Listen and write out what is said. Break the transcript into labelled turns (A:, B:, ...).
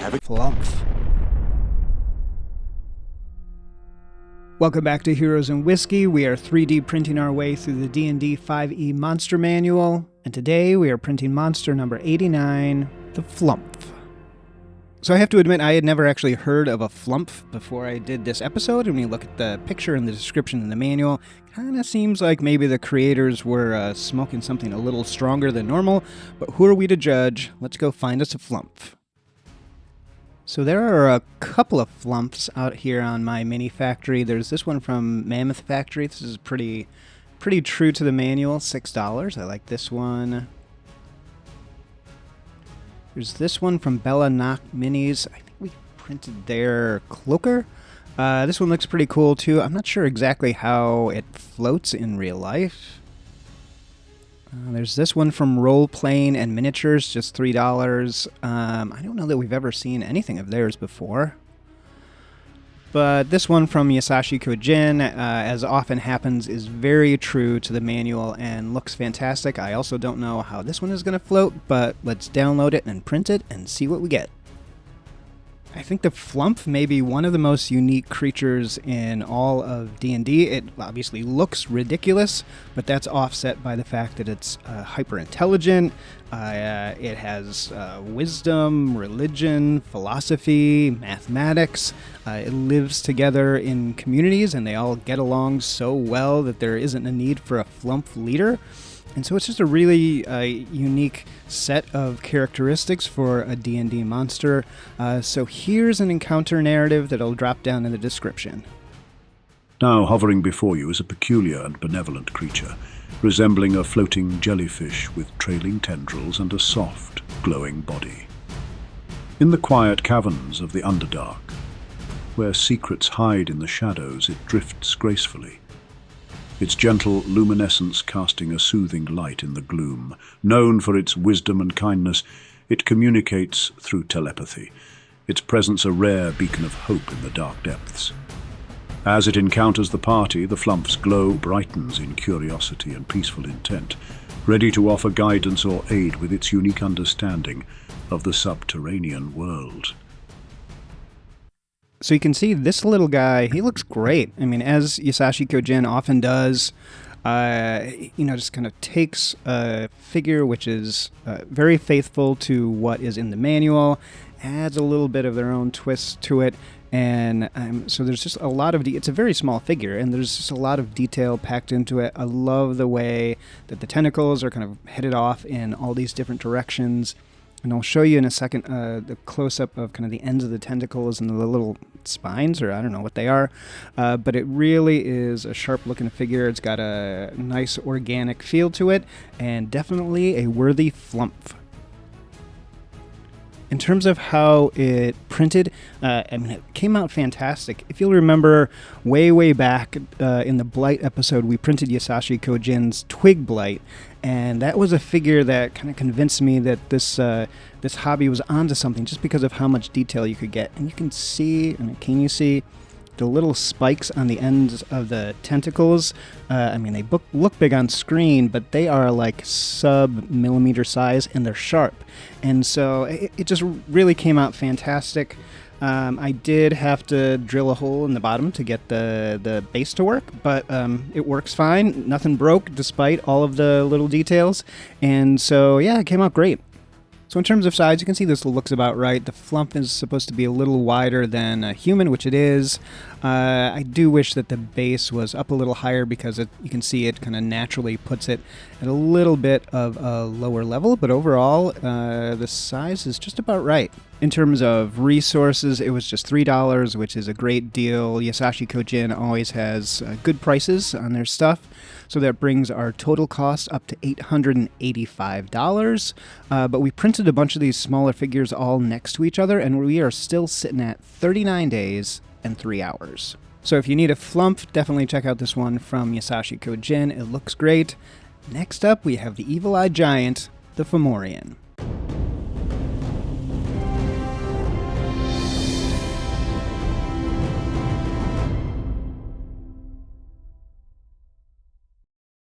A: have it.
B: Flumph. Welcome back to Heroes and Whiskey. We are 3D printing our way through the D&D 5e Monster Manual, and today we are printing monster number 89, the Flumph. So I have to admit, I had never actually heard of a Flumph before I did this episode, and when you look at the picture and the description in the manual, it kind of seems like maybe the creators were smoking something a little stronger than normal, but who are we to judge? Let's go find us a Flumph. So there are a couple of Flumphs out here on my mini factory. There's this one from Mammoth Factory. This is pretty true to the manual, $6. I like this one. There's this one from Bella Knock Minis. I think we printed their cloaker. This one looks pretty cool too. I'm not sure exactly how it floats in real life. There's this one from Role Playing and Miniatures, just $3. I don't know that we've ever seen anything of theirs before. But this one from Yasashii Kyojin, as often happens, is very true to the manual and looks fantastic. I also don't know how this one is going to float, but let's download it and print it and see what we get. I think the Flumph may be one of the most unique creatures in all of D&D. It obviously looks ridiculous, but that's offset by the fact that it's hyper-intelligent. It has wisdom, religion, philosophy, mathematics. It lives together in communities, and they all get along so well that there isn't a need for a Flumph leader. And so it's just a really unique set of characteristics for a D&D monster. So here's an encounter narrative that I'll drop down in the description.
C: Now hovering before you is a peculiar and benevolent creature, resembling a floating jellyfish with trailing tendrils and a soft, glowing body. In the quiet caverns of the underdark, where secrets hide in the shadows, it drifts gracefully, its gentle luminescence casting a soothing light in the gloom. Known for its wisdom and kindness, it communicates through telepathy, its presence a rare beacon of hope in the dark depths. As it encounters the party, the Flumph's glow brightens in curiosity and peaceful intent, ready to offer guidance or aid with its unique understanding of the subterranean world.
B: So you can see this little guy, he looks great. I mean, as Yasashii Kyojin often does, just kind of takes a figure which is very faithful to what is in the manual, adds a little bit of their own twist to it, and so there's just a lot of... it's a very small figure, and there's just a lot of detail packed into it. I love the way that the tentacles are kind of headed off in all these different directions. And I'll show you in a second the close-up of kind of the ends of the tentacles and the little spines, or I don't know what they are. But it really is a sharp-looking figure. It's got a nice organic feel to it, and definitely a worthy Flumph. In terms of how it printed, it came out fantastic. If you'll remember, way back in the Blight episode, we printed Yasashii Kyojin's Twig Blight, and that was a figure that kind of convinced me that this hobby was onto something, just because of how much detail you could get. And you can see, can you see the little spikes on the ends of the tentacles? They look big on screen, but they are like sub-millimeter size, and they're sharp. And so it just really came out fantastic. I did have to drill a hole in the bottom to get the base to work, but it works fine. Nothing broke despite all of the little details. And so, yeah, it came out great. So in terms of size, you can see this looks about right. The Flumph is supposed to be a little wider than a human, which it is. I do wish that the base was up a little higher, because you can see it kind of naturally puts it at a little bit of a lower level, but overall, the size is just about right. In terms of resources, it was just $3, which is a great deal. Yasashii Kyojin always has good prices on their stuff. So that brings our total cost up to $885. But we printed a bunch of these smaller figures all next to each other, and we are still sitting at 39 days and 3 hours. So if you need a Flumph, definitely check out this one from Yasashii Kyojin. It looks great. Next up, we have the Evil-Eyed Giant, the Fomorian.